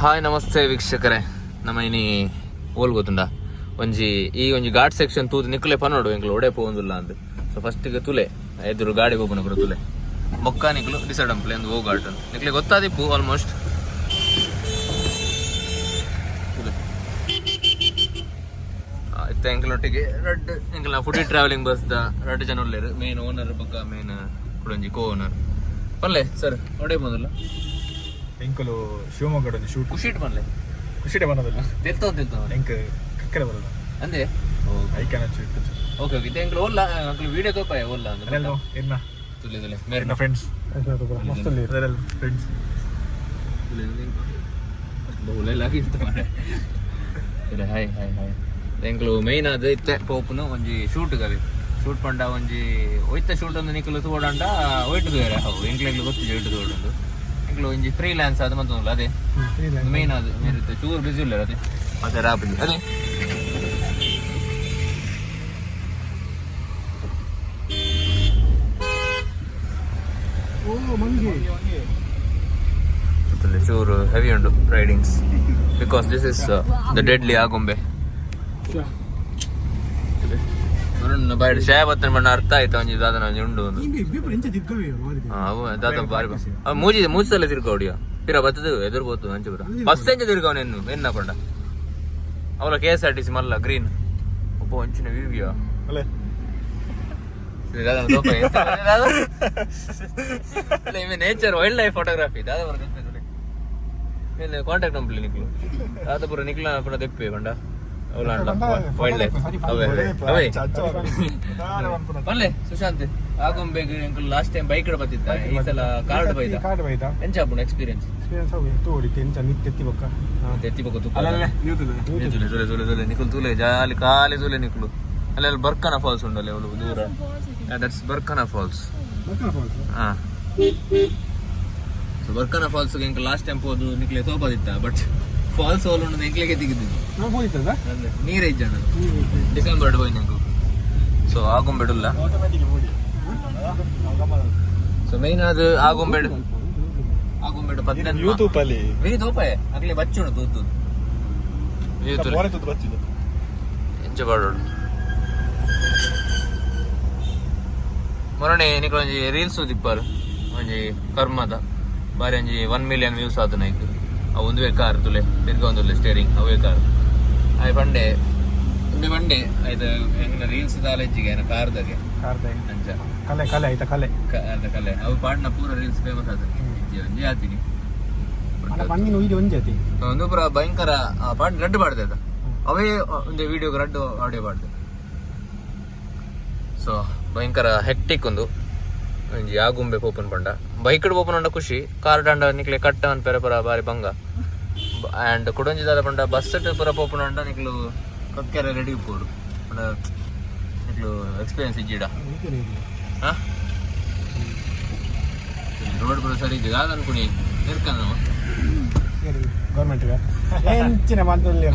Hi ನಮಸ್ತೆ ವೀಕ್ಷಕರೇ, ನಮ್ಮ ಇನಿ ಓಲ್ ಗೊತ್ತುಂಡ ಒಂಜಿ ಘಾಟ್ ಸೆಕ್ಷನ್ ತೂದು ನಿಕ್ಲೆ ಪನ್ನೋಡು ಎಂಕ್ಲು ಒಡೆ ಪೋಂದಿಲ್ಲ ಅಂತ. ಸೊ ಫಸ್ಟಿಗೆ ತುಲೆ ಎದುರು ಗಾಡಿ ಹೋಗೋಣ ಬರೋ ತುಲೆ ಮೊಕ್ಕ ನಿಕ್ಲು ಡಿಸೈಡ್ ಅಂಪ್ಲೆ ಒಂದು ಹೋಗಾಟ ನಿಕ್ಲೆ ಗೊತ್ತಾದಿಪ್ಪು ಆಲ್ಮೋಸ್ಟ್. ಇತ್ತ ಎಂಕ್ಲೊಟ್ಟಿಗೆ ರೆಡ್ ಎಂಕ್ಲ ಫುಡಿ ಟ್ರಾವೆಲಿಂಗ್ ಬಸ್ ದ 2 ಜನ ಉಳ್ಳೇರು. ಮೇನ್ ಓನರ್ ಪಕ್ಕ ಮೇನ್ ಕುಡೊಂಜಿ ಕೋ ಓನರ್ ಪಲ್ಲೆ ಸರ್ ಒಡೆ ಪೋಂದಿಲ್ಲ ಎಂಕಲು ಶಿವಮೊಗ್ಗದ ಶೂಟ್ ಖುಷಿಟ್ ಪನ್ಲೆ ಖುಷಿಟೆ ಬನ್ನೋದಿಲ್ಲ ತಿಳ್ತ ಎಂಕ್ ಕಕ್ಕರೆ ಬರೋಲ್ಲ ಅಂದೆ ಐಕ್ಯಾನ ಓಕೆ ಓಕೆ ಎಂಕ್ಲು ಓಲ್ಲ ಅಂಕ್ಲು ವಿಡಿಯೋ ತೋಪಾಯ ಓಲ್ಲ ಅಂದ್ರೆ ಎನ್ನ ತುಲೆ ತುಲೆ ಮೇರಿನ ಫ್ರೆಂಡ್ಸ್ ಅದರೆಲ್ಲ ಫ್ರೆಂಡ್ಸ್ ಬಹುಲೆಲ್ಲ ಆಗಿತ್ತು ಮಾರೆ. ಹಾಯ್ ಹಾಯ್ ಹಾಯ್ ಎಂಕ್ಲು ಮೇಯ್ನ್ ಅದು ಇತ್ತೆ ಪೋಪುನು ಒಂಜಿ ಶೂಟ್ ಗವಿ ಶೂಟ್ ಪಂಡ ಒಂಜಿ ಒಯ್ತ ಶೂಟ್ ಒಂದು ನಿಕ್ಲು ತೋಡಂಡ ಒಯ್ಟು ಬೇರೆ ಹೌ ಎಂಕ್ಲೆಗ್ಲು ಗೊತ್ತಿದೆ ಒಯ್ಟು ತೋಡಂಡು ಎಂಕ್ಲು ಒಂಜಿ ಫ್ರೀಲ್ಯಾನ್ಸ್ ಅದು ಮತ್ತೊಂದು ಅದೇ ಮೇಯ್ನ್ ಅದು ಮೇರಿತ್ತೆ ಚೂರು ಬಿಸಿ ಇಲ್ಲ ಅದೇ ಮತ್ತೆ ರಾಪಿಗೆ ಅದೇ ಚೂರು ಹೆವಿ ಉಂಟು ridings because this is the deadly Agumbe. ಬೈಡ್ ಶಾಯಬತ್ತನ ಬಣ್ಣ ಅರ್ಥ ಆಯ್ತು ಒಂಜಿ ದಾದನ ಒಂಜಿ ಉಂಡು ಅವು ದಾದ ಬಾರಿ ಮೂಸಲ್ಲ ತಿರ್ಗೌಡಿಯ ಪಿರ ಬತ್ತದು ಎದುರು ಬೋತು ಅಂಚೆ ಪುರ ಬಸ್ ಎಂಚ ತಿರ್ಗವನೆನ್ನು ಎನ್ನ ಪಂಡ ಅವಳ KSRTC ಮಲ್ಲ ಗ್ರೀನ್ ಒಬ್ಬ ಒಂಚಿನ ವಿವಿಯ ನೇಚರ್ ವೈಲ್ಡ್ ಲೈಫ್ ಫೋಟೋಗ್ರಾಫಿ ದಾದ ಪುರ ತೆಪ್ಪೆ ಕಾಂಟ್ಯಾಕ್ಟ್ ನಂಬಲಿ ನಿಕ್ಲು ದಾದ ಪುರ ನಿಕ್ಲ ಪುರ ತೆಪ್ಪೆ ಪಂಡ ವೈಲ್ಡ್ ಲೈಫ್ ಅವೇ ಅವೇ ಪಲ್ಲೆ Sushant Agumbe last time bike ಬತ್ತಿತ್ತ ಈ ಸಲ ಕಾರ್ಡ್ ಬೈದ ಎಂಚಾಪುಣ ಎಕ್ಸ್ಪೀರಿಯನ್ಸ್ ತೆತ್ತಿ ಬಕ್ಕ ತುಲೆ ನಿಕುಲ್ ತುಲೆ ಜಾಲಿ ಖಾಲಿ ತುಲೆ ನಿಕ್ಲು ಅಲ್ಲೆಲ್ಲ ಬರ್ಕನ ಫಾಲ್ಸ್ ಉಂಡಲ್ಲಿ ಅವಳು ದೂರ ದಟ್ಸ್ ಬರ್ಕನ ಫಾಲ್ಸ್. ಹಾ ಸೊ ಬರ್ಕನ ಫಾಲ್ಸ್ ಎಂಕ್ ಲಾಸ್ಟ್ ಟೈಮ್ ಹೋದು ನಿಕ್ಲೆ ತೋಪದಿತ್ತ ಬಟ್ ಫಾಲ್ಸ್ ಹೋಲ್ ಉಂಡು ಎಂಕ್ಲೆಗೆ ತೆಗಿದಿದ್ದು ನೀರೇ ಇಜ್ಜಣ ಡಿಸೆಂಬರ್ ಹೋಯ್ ನಂಗೆ. ಸೊ ಆಗುಂಬೆಡುಲ್ಲ ಸೊ ಮೇನ್ ಅದು ಆಗುಂಬೆಡು ವಿ ತೋಪಾಯ ಅಗ್ಲಿ ಬಚ್ಚುಂಡು ತೂತು ಎಂಚ ಬಾಡೋಡು ಮೊರನೆ ನಿಕ್ಲ ಒಂಜಿ ರೀಲ್ಸ್ ತಿಪ್ಪರು ಒಂಜಿ ಕರ್ಮದ ಬಾರಿ ಒಂಜಿ 1 ಮಿಲಿಯನ್ ವ್ಯೂಸ್ ಆದ ನೈಕ್ ಅವು ಒಂದುವೇ ಕಾರ್ ತುಲೆ ತಿರ್ಗ ಒಂದುಲ್ಲೆ ಸ್ಟೇರಿಂಗ್ ಅವೇ ಕಾರ್ ಆಯ್ ಪಂಡೆ ಪಂಡೆ ಆಯ್ತು ಹೆಂಗ ರೀಲ್ಸ್ ದಾಲೆಜ್ಜಿಗೆ ಏನ ಕಾರ್ದಾಗೆ ಅಂಚ ಕಲೆ ಕಲೆ ಆಯ್ತಾ ಕಲೆ ಕಲೆ ಅವು ಪಾಡ್ನ ಪೂರ ರೀಲ್ಸ್ ಫೇಮಸ್ ಆದ ಒಂಜಿ ಆತಿನಿ ಒಂದು ಪೂರ ಭಯಂಕರ ಪಾಡ್ ರಡ್ಡು ಪಾಡ್ದೆ ಅದ ಅವೇ ಒಂದು ವಿಡಿಯೋಗೆ ರಡ್ಡು ಆಡಿಯೋ ಪಾಡ್ದೆ. ಸೊ ಭಯಂಕರ ಹೆಕ್ಟಿಕ್ ಒಂದು ಒಂಜಿ ಆಗುಂಬೆ ಪೋಪನ್ ಪಂಡ ಬೈಕ್ ಪೋಪನ್ ಉಂಡ ಖುಷಿ ಕಾರ್ ಡಂಡ ನಿಕ್ಲೆ ಕಟ್ಟ ಅನ್ ಪೆರ ಪುರ ಬಾರಿ ಬಂಗ ಆ್ಯಂಡ್ ಕುಡೊಂಜಿ ದಾದ ಪಂಡ ಬಸ್ ಪುರ ಪೋಪನ್ ಉಂಡ ನಿಕ್ಲು ಕಕ್ಕೆರೆ ರೆಡಿ ಇಪ್ಪೋಡು ಪಂಡ ನಿಕ್ಲು ಎಕ್ಸ್ಪೀರಿಯನ್ಸ್ ಇಜ್ಜಿಡ ಹಾಂ ರೋಡ್ ಪುರ ಸರಿ ಇದ್ದಿದ್ದು ಅದು ಅನ್ಕೊನಿ ಇರ್ಕಂದ ನಾವು ಗೌರ್ಮೆಂಟ್ ಹೆಂಚಿನ ಮಂತ್ರಲ್ಲಿ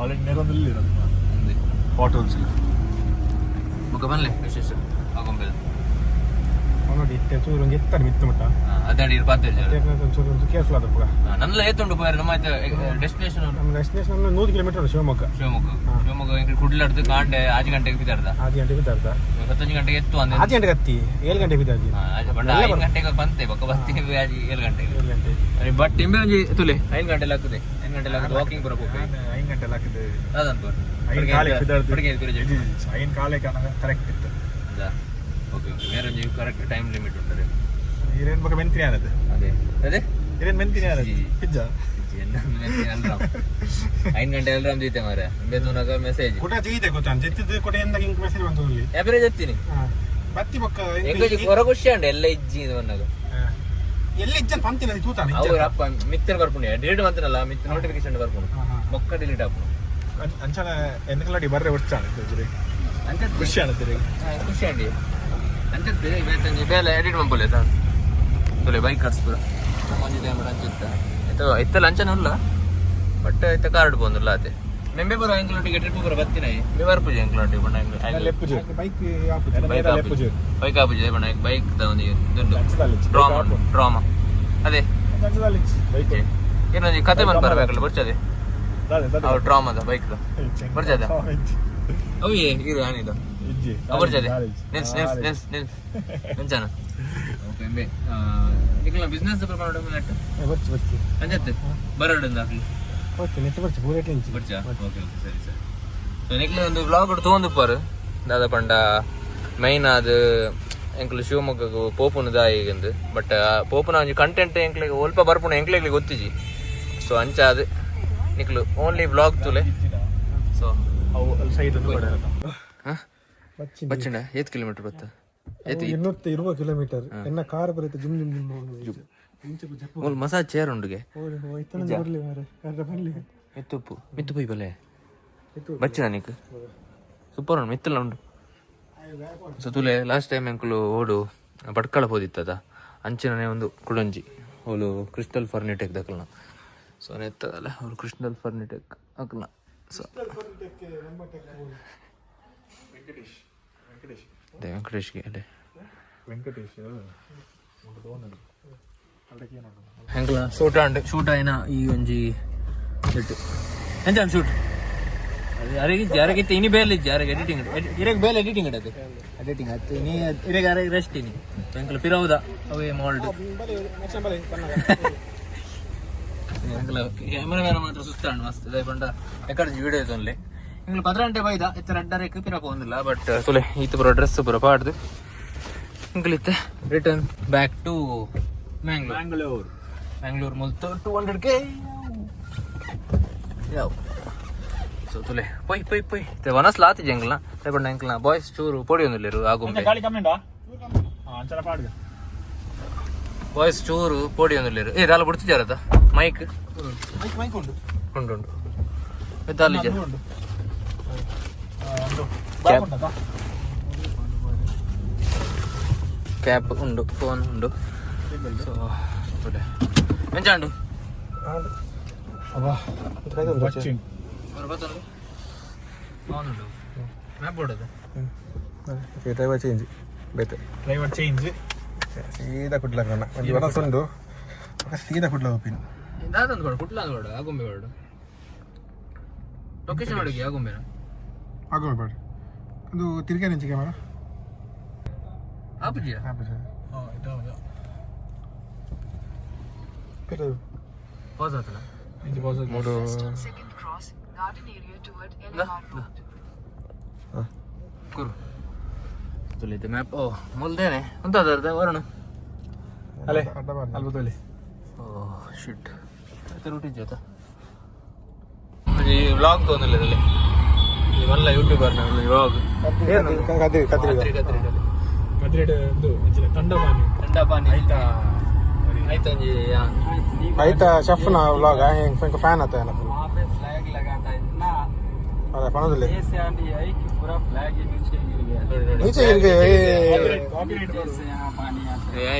ಆಲ್ರೆಡಿ ನೆರೊಂದಿಲ್ಲ ಫೋಟೋಸ್ ಮುಖ ಬನ್ಲೆ ವಿಶೇಷ ಆಗುಂಬೆ ನೋಡಿ ಚೂರು ಒಂದು ಎತ್ತರ ಮಿತ್ತು ಮಟ್ಟ ಅದಾಡಿ ಇರ್ಪಾತೆ ಚೂರು ಕೇರ್ಫುಲ್ ಆದ ಪುರ ನನ್ನೆಲ್ಲ ಏತುಂಡು ಪೋಯರು ನಮ್ಮ ಡೆಸ್ಟಿನೇಷನ್ ನಮ್ಮ ಡೆಸ್ಟಿನೇಷನ್ 100 ಕಿಲೋಮೀಟರ್ ಶಿವಮೊಗ್ಗ ಇಂಕ ಕುಡ್ಲಾಡ್ದು ಕಾಂಡೆ 6 ಗಂಟೆಗೆ ಬಿದ್ದಾರ್ದ 6 ಗಂಟೆಗೆ ಬಿದ್ದಾರ್ದ 15 ಗಂಟೆಗೆ ಎತ್ತು ಅಂದ್ರೆ 6 ಗಂಟೆಗೆ ಹತ್ತಿ 7 ಗಂಟೆಗೆ ಬಿದ್ದಾರ್ದಿ ಬಂಡ 5 ಗಂಟೆಗೆ ಬಂತೆ ಬಕ್ಕ ಬಸ್ತಿ 7 ಗಂಟೆಗೆ ಬಟ್ ತಿಂಬೆ ಒಂಜಿ ತುಲೆ 5 ಗಂಟೆ ಲಾಗ್ತದೆ 5 ಗಂಟೆ ಲಾಗ್ತದೆ ವಾಕಿಂಗ್ ಬರ ಹೋಗ್ಬೇಕು 5 ಗಂಟೆ ಲಾಗ್ತದೆ ಅದಂತ 5 ಕಾಲೆ ಬಿದ್ದಾರ್ದಿ 5 ಕಾಲೆ ಕರೆಕ್ಟ್ ಇತ್ತು ಓಕೆ ಓಕೆ ಬೇರೆ ಒಂದು ಕರೆಕ್ಟ್ ಟೈಮ್ ಲಿಮಿಟ್ ಉಂಟದೆ ಇರೇನ್ ಬಗ್ಗೆ ಮೆಂತ್ರಿ ಆನದು ಅದೇ ಅದೇ ಇರೇನ್ ಮೆಂತ್ರಿ ಆನದು ಪಿಜ್ಜಾ 5 ಗಂಟೆ ಅಲ್ರಾಮ್ ಜೀತೆ ಮಾರೆ ಬೇತುನಗ ಮೆಸೇಜ್ ಕೊಟ ಜೀತೆ ಗೊತ್ತಾನ್ ಜೆತ್ತಿದ ಕೊಟ ಎಂದ ಇಂಕ ಮೆಸೇಜ್ ಬಂತು ಅಲ್ಲಿ ಎವರೇಜ್ ಎತ್ತೀನಿ ಬತ್ತಿ ಬಕ್ಕ ಎಂಗಜಿ ಹೊರ ಖುಷಿ ಅಂಡೆ ಎಲ್ಲ ಇಜ್ಜಿ ಬಂದಾಗ ಎಲ್ಲ ಇಜ್ಜನ್ ಪಂತಿನ ತೂತಾನೆ ಅವ್ರ ಅಪ್ಪ ಮಿತ್ರ ಬರ್ಪುಣಿ ಡಿಲೀಟ್ ಬಂತನಲ್ಲ ಮಿತ್ರ ನೋಟಿಫಿಕೇಶನ್ ಬರ್ಪುಣಿ ಬೊಕ್ಕ ಡಿಲೀಟ್ ಆಪುಣಿ ಅಂಚನ ಎನ್ನಕಲಾಡಿ ಬರ್ರೆ ಒಚ್ಚಾನೆ ತೋಜರಿ ಅಂಚ ಖುಷಿ ಆನತಿರಿ ಖುಷಿ ಅಂಡಿ ಅಂಚತ್ತೆ ಬೇತಂಜಿ ಬೇಲೆ ಎಡಿಟ್ ಮಂಪುಲೆ ತಾ ತೊಲೆ ಬೈಕ್ ಕರ್ಸ್ಪುರ ಮಂಜಿ ಟೈಮ್ ಅಂಚತ್ತ ಇತ್ತಲ್ಲ ಅಂಚನ ಉಲ್ಲ ಬಟ್ ಇತ್ತ ಕಾರ್ಡ್ ಬಂದಿಲ್ಲ ಅದೇ ಮೆಂಬೆ ಬರೋ ಎಂಕ್ಲೊಟ್ಟಿಗೆ ಟ್ರಿಪ್ ಬರೋ ಬತ್ತಿನ ಬೆವರ್ ಪೂಜೆ ಎಂಕ್ಲೊಟ್ಟಿಗೆ ಬಣ್ಣ ಬೈಕ್ ಆಪುಜೆ ಬಣ್ಣ ಬೈಕ್ ದ ಒಂದು ಡ್ರಾಮಾ ಅದೇ ಏನೊಂದು ಕತೆ ಬಂದು ಬರಬೇಕಲ್ಲ ಬರ್ಚದೆ ಅವ್ರು ಡ್ರಾಮದ ಬೈಕ್ದು ಬರ್ಚದ ಅವೇ ಇರು ಆನಿದು ಬರ್ಚದೆ ನಿಲ್ಸ್ ನಿಲ್ಸ್ ನಿಲ್ಸ್ ನಿಲ್ಸ್ ನಿಲ್ಚಾನ ಓಕೆ ನಿಖಿಲ ಬಿಸ್ನೆಸ್ ಪ್ರಮಾಣ ನೆಟ್ ಅಂಜತ್ತೆ ಬರಡಂದು ಹಾಕಲಿ ಬರ್ಚಾ ಓಕೆ ಓಕೆ ಸರಿ ಸರಿ ಸೊ ನಿಖಿಲ ಒಂದು ವ್ಲಾಗ್ ತೊಗೊಂಡು ಪಾರು ದಾದ ಪಂಡ ಮೈನ್ ಅದು ಎಂಕ್ಲು ಶಿವಮೊಗ್ಗಗೂ ಪೋಪುನ ದಾಯಿಗಂದು ಬಟ್ ಪೋಪುನ ಒಂಜಿ ಕಂಟೆಂಟ್ ಎಂಕ್ಲಿಗೆ ಒಲ್ಪ ಬರ್ಪುಣ ಎಂಕ್ಲಿಗೆ ಗೊತ್ತಿಜಿ ಸೊ ಅಂಚ ಅದು ನಿಕ್ಲು ಓನ್ಲಿ ವ್ಲಾಗ್ ತುಲೆ ಸೊ ಬಚ್ಚಂಡ 8 ಕಿಲೋಮೀಟರ್ ಬತ್ತ 220 ಕಿಲೋಮೀಟರ್ ಎನ್ನ ಕಾರ್ ಬರುತ್ತೆ ಜುಮ್ ಜುಮ್ ಜುಮ್ ಮಸಾಜ್ ಚೇರ್ ಉಂಡುಗೆ ಮಿತ್ತುಪ್ಪು ಮಿತ್ತು ಪೈ ಬಲೆ ಬಚ್ಚಣ ನೀಕು ಸೂಪರ್ ಉಂಡು ಮಿತ್ತಲ್ಲ ಉಂಡು ಸೊ ತುಲೆ ಲಾಸ್ಟ್ ಟೈಮ್ ಎಂಕುಲು ಓಡು ಪಟ್ಕಳ ಹೋದಿತ್ತದ ಅಂಚಿನೇ ಒಂದು ಕುಡಂಜಿ ಅವಳು ಕ್ರಿಸ್ಟಲ್ ಫರ್ನಿಟೆಕ್ ದಕ್ಕಲ್ನ ಸೊ ನೆತ್ತದಲ್ಲ ಅವ್ರು ಕ್ರಿಸ್ಟಲ್ ಫರ್ನಿಟೆಕ್ ಹಾಕಲ್ನ ಸೊ ವೆಂಕಟೇಶ್ಗೆ ಅಲ್ಲೇ ಹೆಂಗ್ಲ ಶೂಟ್ ಆಯ್ನ ಈ ಒಂಜಿ ಎಂತ ಶೂಟ್ ಯಾರಿಗಿತ್ತು ಇನಿ ಬೇಲ್ ಇಜ್ಜಿ ಯಾರಿಗೆ ಎಡಿಟಿಂಗ್ ಇರಗೆ ಬೇಲ್ ಎಡಿಟಿಂಗ್ ಇಡತ್ತೆ ಎಡಿಟಿಂಗ್ ಆಯ್ತು ಇನಿ ಇರಗೆ ಯಾರಿಗೆ ರೆಸ್ಟ್ ಇನಿ ಎಂಕಲ್ ಪಿರವುದ ಅವೇ ಮಾಲ್ಡ್ ಕ್ಯಾಮರಾಮ್ಯಾನ್ ಮಾತ್ರ ಸುತ್ತಾಂಡು ಮಸ್ತ್ ಇದೇ ಪಂಡ ಎಕಡೆ ವಿಡಿಯೋ ಇದ್ದೊಂದು ಇಂಗ್ಲು 18 ಬೈದ ಇತ್ತ ರೆಡ್ಡರೇಕ್ ಪಿರಕ ಒಂದಿಲ್ಲ ಬಟ್ ತುಲೆ ಈತ ಪುರ ಡ್ರೆಸ್ ಪುರ ಪಾಡ್ದು ಇಂಗ್ಲಿತ್ತೆ ರಿಟರ್ನ್ ಬ್ಯಾಕ್ ಟು ಮ್ಯಾಂಗ್ಳೂರ್ ಮುಲ್ತು 200K ಯಾವ ಸೊ ತುಲೆ ಪೊಯ್ ಪೊಯ್ ಪೊಯ್ ವನಸ್ ಲಾತಿ ಎಂಗ್ಲ ತಗೊಂಡ ಎಂಕ್ಲ ಬಾಯ್ಸ್ ಚೂರು ಪೊಡಿ ಒಂದಿಲ್ಲರು ಆಗುಂಬೆ ಬಾಯ್ಸ್ ಚೂರು ಪೊಡಿ ಒಂದಿಲ್ಲರು ಏ ದಾಲ ಬಿಡ್ತಿದ್ದಾರದ ಮೈಕ್ ಉಂಡು ಉಂಡು ದಾಲಿಜ ಕ್ಯಾಪ್ ಉಂಡು ಫೋನ್ ಉಂಡು ಸೊ ತುಲೆ ಎಂಚಾಂಡು ಡ್ರೈವರ್ ಚೇಂಜ್ ಬೇತೆ ಡ್ರೈವರ್ ಚೇಂಜ್ ಸೀದಾ ಕುಡ್ಲಾಗ ಒಂದು ವನಸುಂಡು ಸೀದಾ ಕುಡ್ಲ ಹೋಗ್ತೀನಿ ದಾದಂದು ಕೊಡು ಕುಟ್ಲ ಕೊಡು ಆಗುಂಬೆ ಕೊಡು ಲೊಕೇಶನ್ ಮಾಡಿಗೆ ಆಗುಂಬೆನ ಆಗುಂಬೆ ಬೇಡ ಅದು ತಿರ್ಗಾ ನಿಂಚೆ ಕ್ಯಾಮರಾ ಆಪುಜಿಯ ಪಾಸ್ ಆತಲ್ಲ ಇಂಚೆ ಪಾಸ್ ಮೂರು ಕುರು ತುಲಿತೆ ಮ್ಯಾಪ್ ಓ ಮುಲ್ದೇನೆ ಉಂಟದ ವರುಣ ಅಲ್ಲೇ ಅಲ್ಬತ್ತಲ್ಲಿ ಓ ಶಿಟ್ ಮತ್ತೆ ರೂಟಿ ಜೊತೆ ಈ ವ್ಲಾಗ್ ತೊಂದಿಲ್ಲ ಇದರಲ್ಲಿ ನೀವಲ್ಲ ಯೂಟ್ಯೂಬರ್ ನಾನು ವ್ಲಾಗ್ ತಂಡಪಾನಿ ಆಯ್ತಾ ಆಯ್ತಾ ಶೆಫ್ನ ವ್ಲಾಗ್ ಹೆಂಗೆ ಫ್ಯಾನ್ ಆತ ಅದೇ ಪಣದಲ್ಲಿ नीचे गिर गए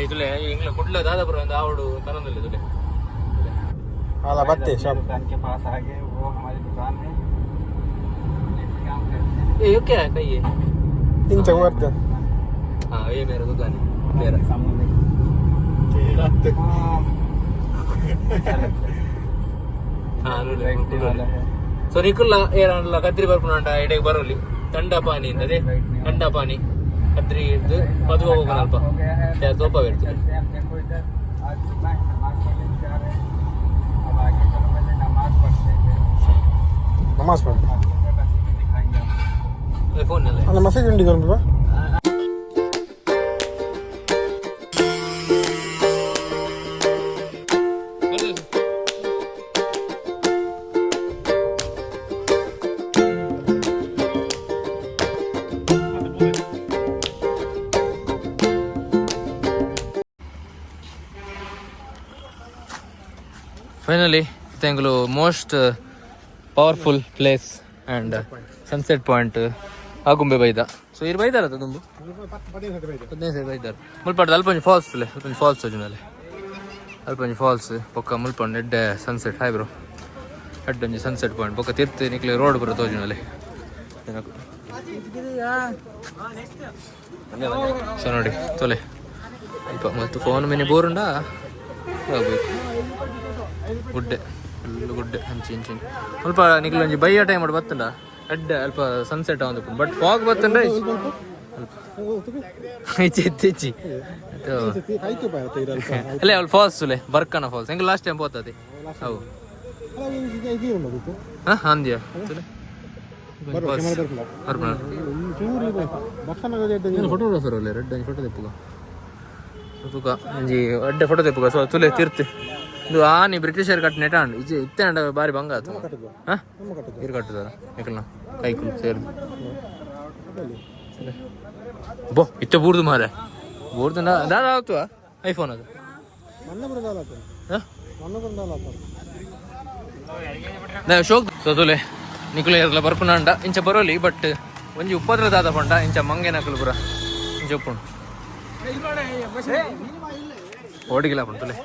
इतले इंग्ला कुडला दादापुर ಒಂದು ಆವಡು ತನದಲ್ಲಿ ಇತಲೆ आला बत्ते शॉप के पास आ गए वो हमारी दुकान है काम करते ये क्या है कहिए इन चवर्त हां ये मेरा दुकान है मेरा सामने हां ಸೊ ನಿಕುಲ್ಲ ಏನಲ್ಲ ಕದ್ರಿ ಬರ್ಪುನಂಡ ಎಡೆಗೆ ಬರೋಲಿ ತಂಡಪಾನಿ ಅದೇ ತಂಡಪಾನಿ ಕದ್ರಿ ಇದ್ದು ಮದುವೆ ಹೋಗೋಣ ಅಲ್ಪ ತೋಪ ಬರ್ತದೆ नमाज पढ़ फोन अरे मैसेज उंडी कर बाबा ಫೈನಲಿ ತೆಂಗ್ಲು most powerful place and sunset point Agumbe ಬೈದ ಸೊ ಇರು ಬೈದಾರ ತುಂಬು 15 ಸೈಡ್ ಬೈದಾರೆ ಮುಲ್ಪಂಡ ಅಲ್ಪಂಜಿ ಫಾಲ್ಸ್ ಅಲ್ಲೇ ಅಲ್ಪಂಜಿ ಫಾಲ್ಸ್ ತೋಜುನಲ್ಲಿ ಅಲ್ಪಂಜಿ ಫಾಲ್ಸ್ ಪೊಕ್ಕ ಮುಲ್ಪಂಡ ಎಡ್ಡೆ ಸನ್ಸೆಟ್ ಹಾಯ್ ಬ್ರೋ ಎಡ್ಡೊಂಜಿ ಸನ್ಸೆಟ್ ಪಾಯಿಂಟ್ ಪೊಕ್ಕ ತಿರ್ತಿ ನಿಕ್ಲೆ ರೋಡ್ ಬರೋ ತೋಜುನಲ್ಲಿ ಸೊ ನೋಡಿ ತೊಲೆ ಅಲ್ಪ ಮತ್ತು ಫೋನ್ ಮಿನಿ ಬೋರುಂಡ ಹೋಗ್ಬೇಕು ಗುಡ್ಡೆ ಫುಲ್ ಗುಡ್ಡೆ ಹಂಚಿ ಹಂಚಿ ಸ್ವಲ್ಪ ನಿಖಿಲ್ ಒಂಜಿ ಬಯ್ಯ ಟೈಮ್ ಮಾಡಿ ಬತ್ತಂಡ ಅಡ್ಡ ಅಲ್ಪ ಸನ್ಸೆಟ್ ಒಂದು ಬಟ್ ಫಾಗ್ ಬತ್ತಂಡ ಹೆಚ್ಚಿ ಹೆಚ್ಚಿ ಅಲ್ಲೇ ಅವ್ಳು ಫಾಲ್ಸ್ ಸುಲೆ ಬರ್ಕನ ಫಾಲ್ಸ್ ಹೆಂಗೆ ಲಾಸ್ಟ್ ಟೈಮ್ ಹೋಗ್ತದೆ ಅವು ಹಾಂ ಅಂದ್ಯಾ ಫೋಟೋಗ್ರಾಫರ್ ಅಲ್ಲೇ ರೆಡ್ ಫೋಟೋ ತೆಪ್ಪುಗ ತುಕ ಒಂಜಿ ಅಡ್ಡೆ ಫೋಟೋ ತೆಪ್ಪುಗ ಸೊ ತುಲೆ ತಿರ್ತಿ ಇದು ಆನಿ ಬ್ರಿಟಿಷರ್ ಕಟ್ ನೆಟಾಂಡ್ ಇಜ್ಜೆ ಇತ್ತೆ ಅಂಡ ಬಾರಿ ಬಂಗ ಆತು ಹಾಂ ಇರು ಕಟ್ಟುದಾರ ಯಾಕಲ್ಲ ಕೈ ಕುಲ್ ಸೇರಿ ಬೋ ಇತ್ತೆ ಬೂರ್ದು ಮಾರೆ ಬೂರ್ದು ದಾದ ಆಗ್ತವ ಐಫೋನ್ ಅದು ಶೋಕ್ ಸೋತುಲೆ ನಿಕುಲೆ ಇರಲ್ಲ ಬರ್ಪುನಾಂಡ ಇಂಚ ಬರೋಲಿ ಬಟ್ ಒಂಜಿ ಉಪ್ಪದ್ರ ದಾದ ಪಂಡ ಇಂಚ ಮಂಗೆ ನಕಲು ಬುರ ಇಂಚ ಉಪ್ಪುಂಡು ಓಡಿಗಿಲ್ಲ ಪಂಟುಲೆ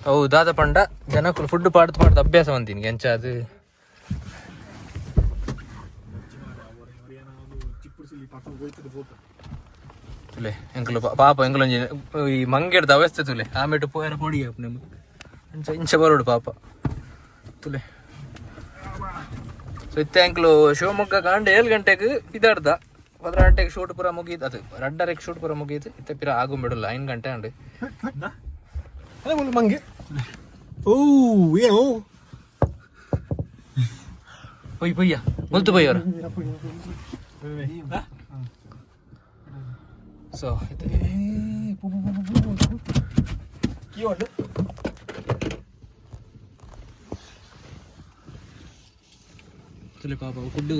ಅವು ದಾದ ಪಂಡ ಜನಕ್ಕೂ ಫುಡ್ ಪಾಡ್ದು ಅಭ್ಯಾಸ ಅಂತೀನಿ ಎಂಚ ಅದು ತುಲೆ ಎಂಕಲು ಪಾಪ ಎಂಕಲೊಂಜಿ ಈ ಮಂಗೆಡ್ದ ಅವಸ್ಥೆ ತುಲೆ ಆಮೇಲೆ ಪೋಯರ ಪೊಡಿ ನಿಮ್ಮ ಇಂಚ ಇಂಚ ಬರೋಡು ಪಾಪ ತುಲೆ ಸೊ ಇತ್ತೆ ಎಂಕಲು ಶಿವಮೊಗ್ಗ ಕಾಂಡ 7 ಗಂಟೆಗೆ ಇದಾರ್ದ 10 ಗಂಟೆಗೆ ಶೂಟ್ ಪೂರ ಮುಗೀತು ಅದು 2:30 ಶೂಟ್ ಪೂರ ಮುಗೀತು ಇತ್ತೆ ಪಿರ ಆಗು ಬಿಡಲ್ಲ 5 ಗಂಟೆ ಅಂಡ್ ಮಂಗೆ ಓ ಏನೋ ಪೊಯ್ ಪೊಯ್ಯ ಮುಲ್ತು ಪೊಯ್ಯವ್ರ ಸೊ ತುಲೆ ಪಾಪ ಫುಡ್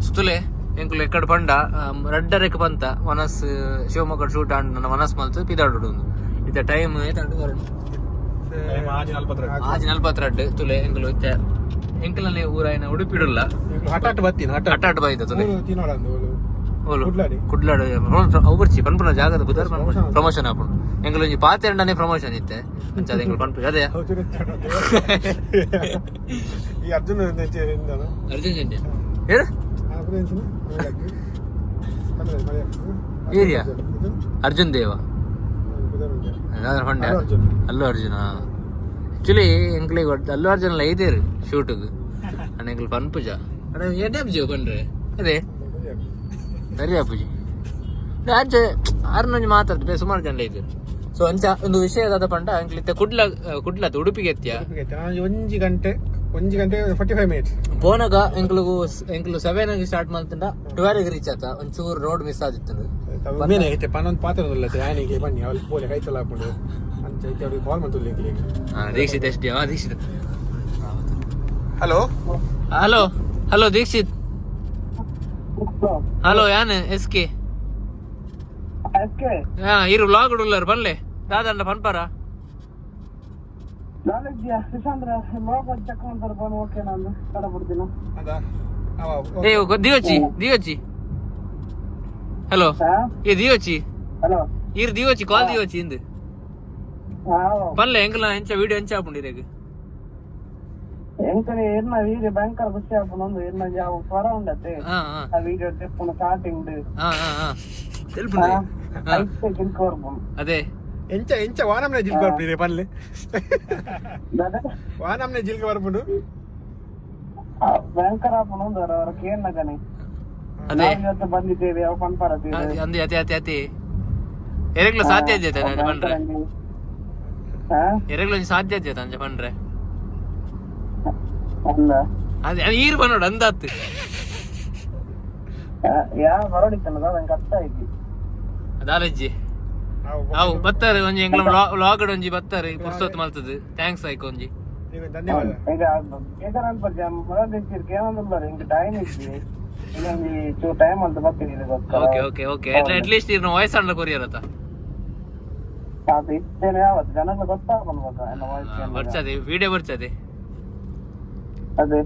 ಸುತ್ತಲೆ ಎಂಕುಲು ಎಕ್ಕಡ ಪಂಡ ರಡ್ಡರೆಕ್ ಪಂತ ವನಸ್ ಶಿವಮೊಗ್ಗ ಶೂಟ್ ಆಂಡ್ ನನ್ನ ವನಸ್ ಮಲ್ತು ಪಿದಾಡು ಇತ್ತ ಟೈಮ್ ಆಜಿ 42 ತುಲೆ ಎಂಕುಲು ಇತ್ತೆ ಎಂಕಲಲ್ಲಿ ಊರಾಯಿನ ಉಡುಪಿಡಲ್ಲ ಹಟಾಟ್ ಬತ್ತೀನಿ ಹಟಾಟ್ ಬಾಯ್ತ ತುಲೆ ಕುಡ್ಲಾಡು ಅವ್ಬರ್ಚಿ ಪನ್ಪುನ ಜಾಗದ ಬುಧರ್ ಪ್ರಮೋಷನ್ ಆಪುಂಡು ಎಂಕಲೊಂಜಿ ಪಾತೆ ಅಂಡನೆ ಪ್ರಮೋಷನ್ ಇತ್ತೆ ಅಂಚಾದ ಎಂಕಲು ಪನ್ಪು ಅದೇ ಅರ್ಜುನ್ ಅರ್ಜುನ್ ಜಂಡೆ ಹೇಳು ಏರಿಯಾ ಅರ್ಜುನ್ ದೇವ ಪಂಡೆ ಅಲ್ಲು ಅರ್ಜುನ ಆಕ್ಚುಲಿ ಎಂಕ್ಲಿಗೆ ಅಲ್ಲು ಅರ್ಜುನ್ ಐದೇರು ಶೂಟಿಗೆ ಅಣ್ಣ ಎಂಕ್ಲು ಪನ್ಪುಜ ಅಣ್ಣ ಎಡ್ಯಾಪುಜಿ ಪಂಡ್ರೆ ಅದೇ ಸರಿ ಅಪ್ಪುಜಿ ಆಚೆ ಆರ್ನೊಂಜಿ ಮಾತಾಡ್ತು ಸುಮಾರು ಜನ ಇದ್ದೀರು ಸೊ ಅಂಚ ಒಂದು ವಿಷಯ ಅದ ಪಂಡ ಎಂಕ್ಲಿತ್ತೆ ಕುಡ್ಲತ್ತ ಉಡುಪಿಗೆ ಎತ್ತಿಯ 1 ಗಂಟೆ 45 ಮಿನಿಟ್ಸ್ ಬೋನಗ ಎಂಕ್ಲು 7 ಗೆ ಸ್ಟಾರ್ಟ್ ಮಾಡ್ತಂಡ 12 ಗೆ ರೀಚ್ ಆತ ಒಂಚೂರು ರೋಡ್ ಮಿಸ್ ಆದಿತ್ತು ಮೇನೆ ಐತೆ ಪನ್ನೊಂದು ಪಾತ್ರದಲ್ಲ ಯಾನಿಗೆ ಬನ್ನಿ ಅಲ್ಲಿ ಪೋಲೆ ಕೈತಲ್ಲ ಹಾಕೊಂಡು ಅಂತ ಐತೆ ಅವ್ರಿಗೆ ಕಾಲ್ ಮಾಡ್ತಿರ್ಲಿ ದೀಕ್ಷಿತ್ ಎಷ್ಟಿ Dikshit hello hello hello Dikshit hello ಯಾನ್ ಎಸ್ಕೆ ಇರು ವ್ಲಾಗ್ ಉಳ್ಳಾರ ಬನ್ಲೆ ದಾದಂಡ ಪನ್ಪಾರ ದಿಯೋಚಿ ಹಲೋ ಏ ದಿಯೋಚಿ ಇರು ದಿಯೋಚಿ ಕಾಲ್ ದಿಯೋಚಿ ಇಂದು ಪನ್ಲೆ ಎಂಕಲ ಎಂಚ ವಿಡಿಯೋ ಎಂಚ ಆಪುಂಡಿರೇಗ ಎಂಕನೆ ಎನ್ನ ವೀಡಿಯೋ ಬ್ಯಾಂಕರ್ ಬುಚ್ಚಿ ಆಪುನೊಂದು ಎನ್ನ ಜಾವ ಸ್ವರ ಉಂಡತೆ ಆ ವೀಡಿಯೋ ತೆಪ್ಪುನ ಸ್ಟಾರ್ಟಿಂಗ್ ಅದೇ ಎಂಚ ವಾನಮ್ನೆ ಜಿಲ್ಕ ಬರ್ಬಿಡಿ ಪನ್ಲೆ ವಾನಮ್ನೆ ಜಿಲ್ಕ ಬರ್ಬಿಡು ಬ್ಯಾಂಕರ್ ಆಪುನೊಂದು ಅವರ ಕೇನ್ನಗನೆ ಅದೇ ಇವತ್ತು ಬಂದಿದ್ದೇವೆ ಅವ ಪನ್ಪಾರತ್ತೇವೆ ಅಂದೆ ಅತಿ ಎರೆಗ್ಲು ಸಾಧ್ಯ ಇದೆ ನಾನು ಪಂಡ್ರೆ ಎರೆಗ್ಲು ಸಾಧ್ಯ ಇದೆ ಅಂಜ ಪಂಡ್ರೆ ಅಲ್ಲ ಅದೇ ಈರು ಬನ್ನೋಡು ಅಂದಾತ್ ಯಾ ಹೊರಡಿತನದ ನಂಗೆ ಕಷ್ಟ ಐತಿ ಅದಾಲಜ್ಜಿ ಅವು ಬತ್ತಾರೆ ಒಂಜಿ ಎಂಗ್ಲ ವ್ಲಾಗ್ ಒಂಜಿ ಬತ್ತಾರೆ ಪುರ್ಸೊತ್ತು ಮಲ್ತದು ಥ್ಯಾಂಕ್ಸ್ ಆಯ್ತು ಒಂಜಿ ಧನ್ಯವಾದ ಈಗ ಬೇಕಾರ ಅನ್ಪಡ್ಜ ಮೊದಲು ಕೇಳೋದಿಲ್ಲ ಹಿಂಗೆ ಟೈಮ್ ಇದ್ವಿ ಇನ್ನೊಂದು ಚೂ ಟೈಮ್ ಅಂತ ಬರ್ತೀನಿ ಓಕೆ ಅಟ್ಲೀಸ್ಟ್ ಇರ್ನ ವಾಯ್ಸ್ ಅಂಡ್ಲ ಕೊರಿಯರತ್ತ ಅದು ಇದ್ದೇನೆ ಯಾವತ್ತು ಜನಕ್ಕೆ ಗೊತ್ತಾಗ್ಬನ್ಬೇಕು ಎಲ್ಲ ವಾಯ್ಸ್ ಬರ್ಚದೆ ವಿಡಿಯೋ ಬರ್ಚದೆ ಅದೇ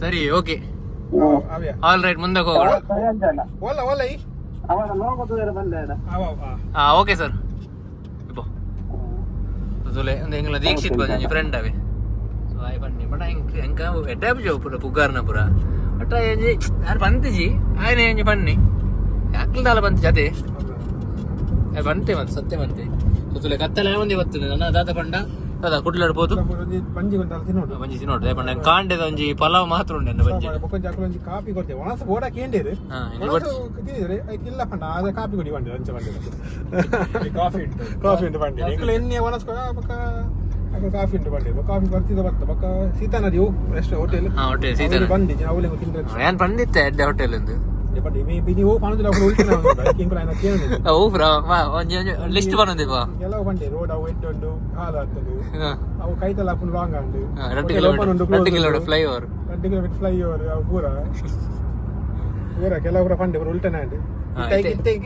ಸರಿ ಓಕೆ ಆಲ್ ರೈಟ್ ಮುಂದೆ ಹೋಗೋಣ ಸರಿ ಅಂತಲ್ಲ ಓಲಾ ಓಲಾ ಈ ಅವನ ಲೋಕದ ಬಂದೆ ಓಕೆ ಸರ್ ಇಪ್ಪೋ ತುಲೆ ಒಂದು ಎಂಗ್ಲ ದೀಕ್ಷಿತ್ ಬಂದ ಫ್ರೆಂಡ್ ಅವೇ ಸೊ ಆಯ್ ಬನ್ನಿ ಬಟ್ ಹೆಂಗ ಎಡ್ಡಾಬ್ ಜೋ ಪುರ ಪುಗಾರ್ನ ಪುರ ಒಟ್ಟ ಏಜಿ ಯಾರು ಬಂತಿಜಿ ఆయన ಏಂಜಿ ಪನ್ನಿ ಯಾಕಲ್ದಾಲ ಬಂತಿ ಅದೇ ಬಂತೆ ಮತ್ತೆ ಸತ್ಯ ಬಂತೆ ಗೊತ್ತಿಲ್ಲ ಕತ್ತಲೆ ಒಂದೇ ಬರ್ತದೆ ನನ್ನ ದಾದ ಪಂಡ ಅದ ಕುಡ್ಲಾಡ್ ಬೋದು ಬಂಜಿ ಗೊಂಡಾಲ ತಿನ್ನೋಡು ಬಂಜಿ ತಿನ್ನೋಡು ಪಂಡ ಕಾಂಡೆದ ಒಂಜಿ ಪಲಾವ್ ಮಾತ್ರ ಉಂಡೆ ಬಂಜಿ ಬೊಕೊಂಜಿ ಅಕಲೊಂಜಿ ಕಾಫಿ ಕೊಡ್ತೇವೆ ಒಣಸ ಬೋಡ ಕೇಂಡೇರು ತಿಂದಿದ್ರೆ ಇಲ್ಲ ಪಂಡ ಅದ ಕಾಫಿ ಕೊಡಿ ಬಂಡೆ ಅಂಚ ಬಂಡೆ ಕಾಫಿ ಉಂಟು ಬಂಡೆ ಎಂಕಲು ಎಣ್ಣೆ ಒಣಸ್ಕೊ ಬೊಕ್ಕ ಕಾಫಿ ಉಂಟು ಬಂಡೆ ಕಾಫಿ ಬರ್ತಿದ್ದ ಬರ್ತ ಬೊಕ್ಕ ಸೀತಾ ನದಿ ರೆಸ್ಟ್ ಹೋಟೆಲ್ ಹೋಟೆಲ್ ಸೀತಾ ಬಂದಿಜ್ಜಿ ಅವಳಿಗೆ ತಿಂದ್ರೆ ಏನ್ ಬಂದಿತ್ತೆ ಎಡ್ಡೆ ಹೋಟೆಲ್ ಎಂದು ನೀವು ಪಾನದಿಲ್ಲ ಅವು ಒಂಜಿ ಲಿಸ್ಟ್ ಬಂದಿಪ್ಪ ಕೆಲವು ಬಂಡೆ ರೋಡ್ ಅವು ಎಡ್ಡು ಹಾಲು ಹತ್ತದು ಅವು ಕೈತಲ್ಲ ಹಾಕೊಂಡು ಲಾಂಗ್ ಅಂಡು 2 ಕಿಲೋಮೀಟರ್ ಫ್ಲೈಓವರ್ 2 ಕಿಲೋಮೀಟರ್ ಫ್ಲೈಓವರ್ ಅವು ಪೂರ ಕೆಲವರ ಪಂಡೆ ಪೂರ ಉಲ್ಟನೆ ಅಂಡು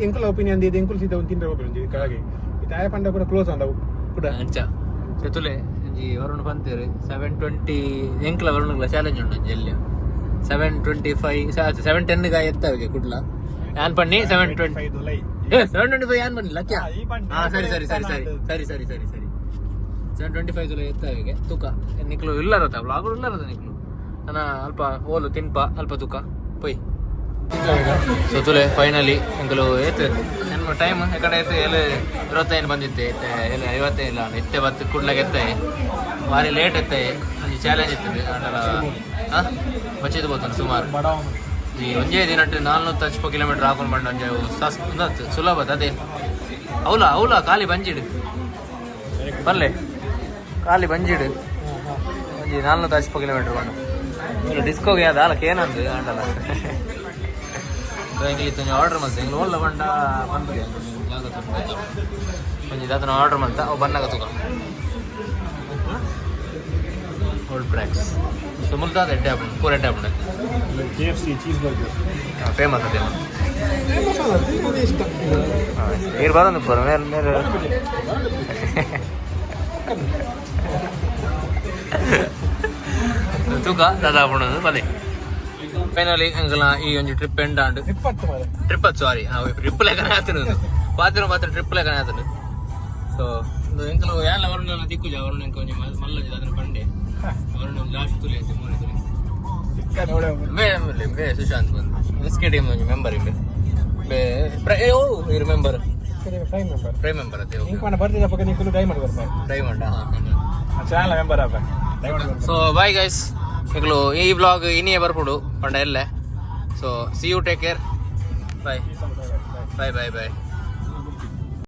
ಎಂಕುಲ ಒಪಿನಿಯನ್ ಇದೆ ಎಂಕುಲ್ ಸೀದಾ ಒಂದು ತಿಂದ್ರೆ ಹೋಗ್ಬಿಡು ಕೆಳಗೆ ಇತ್ತಾಯ ಪಂಡೆ ಪೂರ ಕ್ಲೋಸ್ ಅಂದವು ಕೂಡ ಅಂಚ ಚತುಲೆ ಒಂಜಿ ವರುಣ್ ಪಂತೇರು 720 ಎಂಕ್ಲ ವರುಣ್ಗಳ ಚಾಲೆಂಜ್ ಉಂಟು ಎಲ್ಲಿ 725 710 ಗ ಎತ್ತವಿಗೆ ಕುಡ್ಲ ಯಾನ್ ಪನ್ನಿ 725 ಯಾನ್ ಬನ್ನಿ ಲಕ್ಯ ಸರಿ 725 ತುಲ ಎತ್ತವಿಗೆ ತೂಕ ನಿಕ್ಲು ಇಲ್ಲರತ ವ್ಲಾಗರು ಇಲ್ಲರದ ನಿಕ್ಲು ನನ್ನ ಅಲ್ಪ ಓಲು ತಿನ್ಪ ಅಲ್ಪ ತೂಕ ಪೊಯ್ ಸೊ ತುಲೆ ಫೈನಲಿ ಎಂಕಲು ಏತು ನನ್ನ ಟೈಮ್ ಯಾಕಡೆ ಏತು ಎಲ್ಲ 25 ಬಂದಿದ್ದೆ ಎಲ್ಲ 50 ಇಲ್ಲ ಎತ್ತೆ ಬತ್ತು ಕುಡ್ಲಾಗ ಎತ್ತಾಯಿ ಭಾರಿ ಲೇಟ್ ಎತ್ತಾಯಿ ಒಂದು ಚಾಲೆಂಜ್ ಇರ್ತದೆ ಹಾಂ ಬಚ್ಚಿದ್ದು ಬೋತಾನೆ ಸುಮಾರು ಈ ಒಂದೇ ದಿನ 400 ಕಿಲೋಮೀಟರ್ ಹಾಕೊಂಡು ಬಂಡ ಒಂಜೆ ಸುಲಭದ ಅದೇ ಅವಲ ಖಾಲಿ ಬಂಜಿಡು ಬರ್ಲೆ ಖಾಲಿ ಬಂಜಿಡು ಒಂಜಿ 400 ಕಿಲೋಮೀಟರ್ ಬಂಡು ಡಿಸ್ಕೋಗೆ ಅದು ಅಲ್ಲಕ್ಕೆ ಏನಂದು ಆಂಡಲ್ಲ ಇಂಗ್ಲಿತ್ತು ಆರ್ಡರ್ ಮಾಡ್ತೆ ಇಂಗ್ಲು ಒಳ್ಳೆ ಬಂಡ ಬಂದಿದೆ ಒಂಜಿ ಅದನ್ನ ಆರ್ಡರ್ ಮಾಡ್ತಾ ಅವು ಬನ್ನಾಗ ತಗೋ ಓಲ್ಡ್ ಬ್ರ್ಯಾಕ್ಸ್ ಸುಮುಲ್ತಾದ ಎಡ್ಡೆ ಹಾಕೊಂಡು ಪೂರ ಎಡ್ಡೆ ಹಾಕೊಂಡು KFC ಚೀಸ್ ಬರ್ಗರ್ ಫೇಮಸ್ ಅದೇ ನೀರು ಬರೋದು ಬರೋ ಮೇಲೆ ತೂಕ ದಾದಾ ಹಾಕೊಂಡು ಬಲೆ ಫೈನಲಿ ಅಂಕಲ ಈ ಒಂದು ಟ್ರಿಪ್ ಎಂಡ್ ಆಂಡು ಟ್ರಿಪ್ ಸಾರಿ ಟ್ರಿಪ್ ಲೆಕ್ಕನೆ ಆತನು ಪಾತ್ರ ಟ್ರಿಪ್ ಲೆಕ್ಕನೆ ಆತನು ಸೊ ಎಂಕಲು ಎಲ್ಲ ವರುಣ ದಿಕ್ಕುಜ ವರುಣ ಎಂಕ ಒಂಜಿ ಮಲ್ಲಜಿ ಅದನ್ನ ಬಂಡೆ ವರುಣ ಒಂದು ಲಾಸ್ಟ್ ತುಲಿ ಐತೆ 3 ತುಲಿ ಬೇ ಸುಶಾಂತ್ ಬಂದು ಎಸ್ ಕೆ ಟೀಮ್ ಒಂಜಿ ಮೆಂಬರ್ ಇವೆ ಬೇ ಇರು ಮೆಂಬರ್ ಪ್ರೈಮ್ ಮೆಂಬರ್ ಅದೇ ಬರ್ತಿದ್ದ ಪಕ್ಕ ನೀವು ಡೈಮಂಡ್ ಬರ್ತಾರೆ ಡೈಮಂಡ್ ಚಾನಲ್ ಮೆಂಬರ್ ಅಪ್ಪ ಸೊ ಬಾಯ್ ಗೈಸ್ ಈಗಲೂ ಈ ಬ್ಲಾಗ್ ಇನ್ನೇ ಬರ್ಬಿಡು ಪಂಡ ಎಲ್ಲೇ so see you take care bye bye bye bye